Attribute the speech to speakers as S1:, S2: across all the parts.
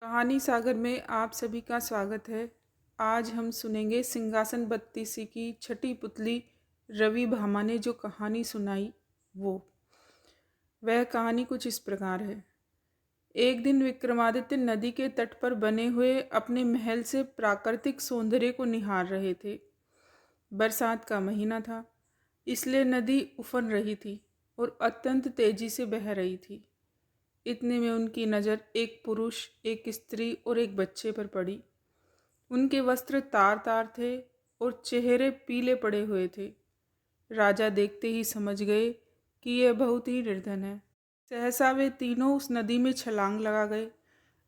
S1: कहानी सागर में आप सभी का स्वागत है। आज हम सुनेंगे सिंहासन बत्तीसी की छठी पुतली रवि भामा ने जो कहानी सुनाई वो। वह कहानी कुछ इस प्रकार है। एक दिन विक्रमादित्य नदी के तट पर बने हुए अपने महल से प्राकृतिक सौंदर्य को निहार रहे थे। बरसात का महीना था, इसलिए नदी उफन रही थी और अत्यंत तेजी से बह रही थी। इतने में उनकी नज़र एक पुरुष, एक स्त्री और एक बच्चे पर पड़ी। उनके वस्त्र तार तार थे और चेहरे पीले पड़े हुए थे। राजा देखते ही समझ गए कि यह बहुत ही निर्धन है। सहसा वे तीनों उस नदी में छलांग लगा गए।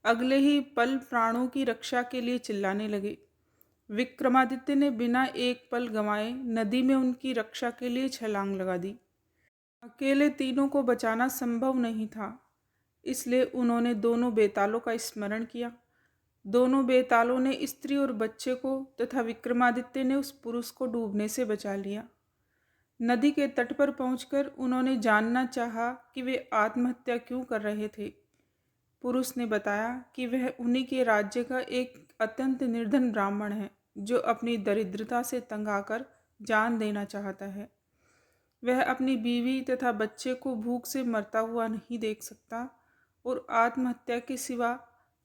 S1: अगले ही पल प्राणों की रक्षा के लिए चिल्लाने लगे। विक्रमादित्य ने बिना एक पल गंवाए नदी में उनकी रक्षा के लिए छलांग लगा दी। अकेले तीनों को बचाना संभव नहीं था, इसलिए उन्होंने दोनों बेतालों का स्मरण किया। दोनों बेतालों ने स्त्री और बच्चे को तथा विक्रमादित्य ने उस पुरुष को डूबने से बचा लिया। नदी के तट पर पहुंचकर उन्होंने जानना चाहा कि वे आत्महत्या क्यों कर रहे थे। पुरुष ने बताया कि वह उन्हीं के राज्य का एक अत्यंत निर्धन ब्राह्मण है, जो अपनी दरिद्रता से तंग आकर जान देना चाहता है। वह अपनी बीवी तथा बच्चे को भूख से मरता हुआ नहीं देख सकता और आत्महत्या के सिवा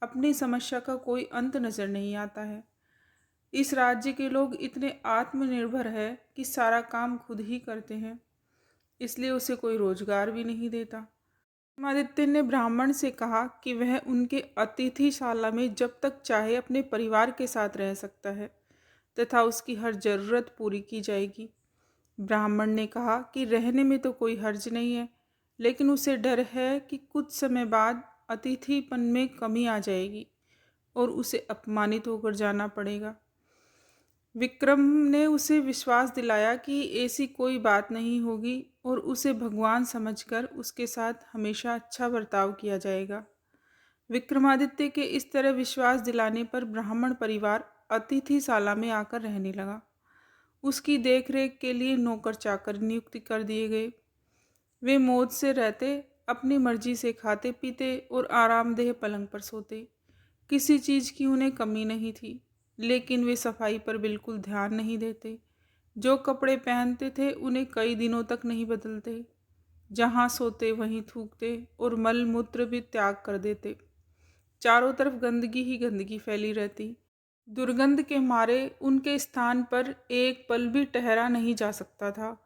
S1: अपनी समस्या का कोई अंत नज़र नहीं आता है। इस राज्य के लोग इतने आत्मनिर्भर है कि सारा काम खुद ही करते हैं, इसलिए उसे कोई रोजगार भी नहीं देता। विक्रमादित्य ने ब्राह्मण से कहा कि वह उनके अतिथिशाला में जब तक चाहे अपने परिवार के साथ रह सकता है तथा उसकी हर जरूरत पूरी की जाएगी। ब्राह्मण ने कहा कि रहने में तो कोई हर्ज नहीं है, लेकिन उसे डर है कि कुछ समय बाद अतिथिपन में कमी आ जाएगी और उसे अपमानित होकर जाना पड़ेगा। विक्रम ने उसे विश्वास दिलाया कि ऐसी कोई बात नहीं होगी और उसे भगवान समझकर उसके साथ हमेशा अच्छा बर्ताव किया जाएगा। विक्रमादित्य के इस तरह विश्वास दिलाने पर ब्राह्मण परिवार अतिथिशाला में आकर रहने लगा। उसकी देखरेख के लिए नौकर चाकर नियुक्त कर दिए गए। वे मौज से रहते, अपनी मर्जी से खाते पीते और आरामदेह पलंग पर सोते। किसी चीज़ की उन्हें कमी नहीं थी, लेकिन वे सफाई पर बिल्कुल ध्यान नहीं देते। जो कपड़े पहनते थे उन्हें कई दिनों तक नहीं बदलते। जहाँ सोते वहीं थूकते और मल मूत्र भी त्याग कर देते। चारों तरफ गंदगी ही गंदगी फैली रहती। दुर्गंध के मारे उनके स्थान पर एक पल भी ठहरा नहीं जा सकता था।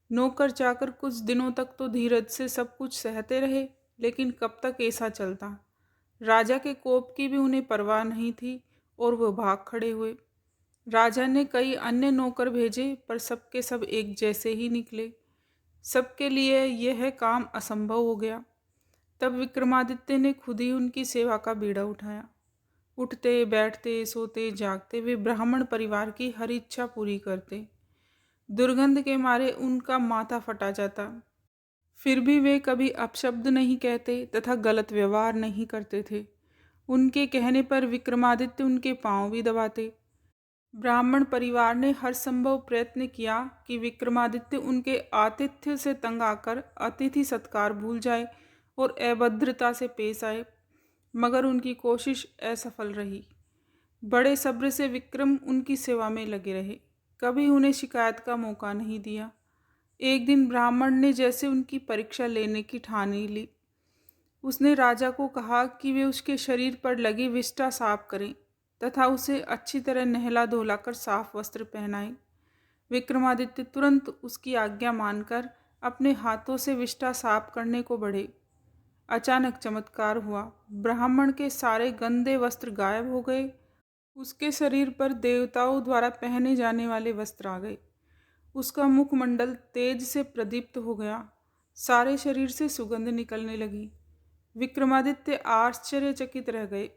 S1: नौकर चाकर कुछ दिनों तक तो धीरज से सब कुछ सहते रहे, लेकिन कब तक ऐसा चलता। राजा के कोप की भी उन्हें परवाह नहीं थी और वो भाग खड़े हुए। राजा ने कई अन्य नौकर भेजे, पर सबके सब एक जैसे ही निकले। सबके लिए यह काम असंभव हो गया। तब विक्रमादित्य ने खुद ही उनकी सेवा का बीड़ा उठाया। उठते बैठते सोते जागते वे ब्राह्मण परिवार की हर इच्छा पूरी करते। दुर्गंध के मारे उनका माथा फटा जाता, फिर भी वे कभी अपशब्द नहीं कहते तथा गलत व्यवहार नहीं करते थे। उनके कहने पर विक्रमादित्य उनके पांव भी दबाते। ब्राह्मण परिवार ने हर संभव प्रयत्न किया कि विक्रमादित्य उनके आतिथ्य से तंग आकर अतिथि सत्कार भूल जाए और अभद्रता से पेश आए, मगर उनकी कोशिश असफल रही। बड़े सब्र से विक्रम उनकी सेवा में लगे रहे, कभी उन्हें शिकायत का मौका नहीं दिया। एक दिन ब्राह्मण ने जैसे उनकी परीक्षा लेने की ठानी ली। उसने राजा को कहा कि वे उसके शरीर पर लगी विष्ठा साफ करें तथा उसे अच्छी तरह नहला धोलाकर साफ वस्त्र पहनाएं। विक्रमादित्य तुरंत उसकी आज्ञा मानकर अपने हाथों से विष्ठा साफ करने को बढ़े। अचानक चमत्कार हुआ। ब्राह्मण के सारे गंदे वस्त्र गायब हो गए। उसके शरीर पर देवताओं द्वारा पहने जाने वाले वस्त्र आ गए। उसका मुखमंडल तेज से प्रदीप्त हो गया। सारे शरीर से सुगंध निकलने लगी। विक्रमादित्य आश्चर्यचकित रह गए।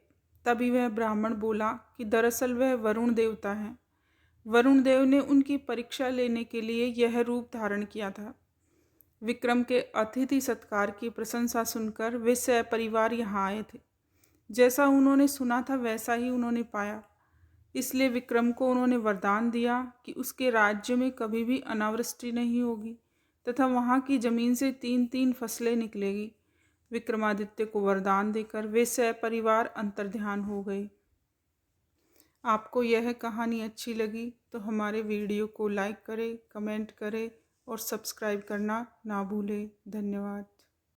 S1: तभी वह ब्राह्मण बोला कि दरअसल वह वरुण देवता हैं। वरुण देव ने उनकी परीक्षा लेने के लिए यह रूप धारण किया था। विक्रम के अतिथि सत्कार की प्रशंसा सुनकर वे सपरिवार यहाँ आए थे। जैसा उन्होंने सुना था वैसा ही उन्होंने पाया। इसलिए विक्रम को उन्होंने वरदान दिया कि उसके राज्य में कभी भी अनावृष्टि नहीं होगी तथा वहाँ की जमीन से 3-3 फसलें निकलेगी। विक्रमादित्य को वरदान देकर वे सपरिवार अंतर्ध्यान हो गए। आपको यह कहानी अच्छी लगी तो हमारे वीडियो को लाइक करें, कमेंट करें और सब्सक्राइब करना ना भूलें। धन्यवाद।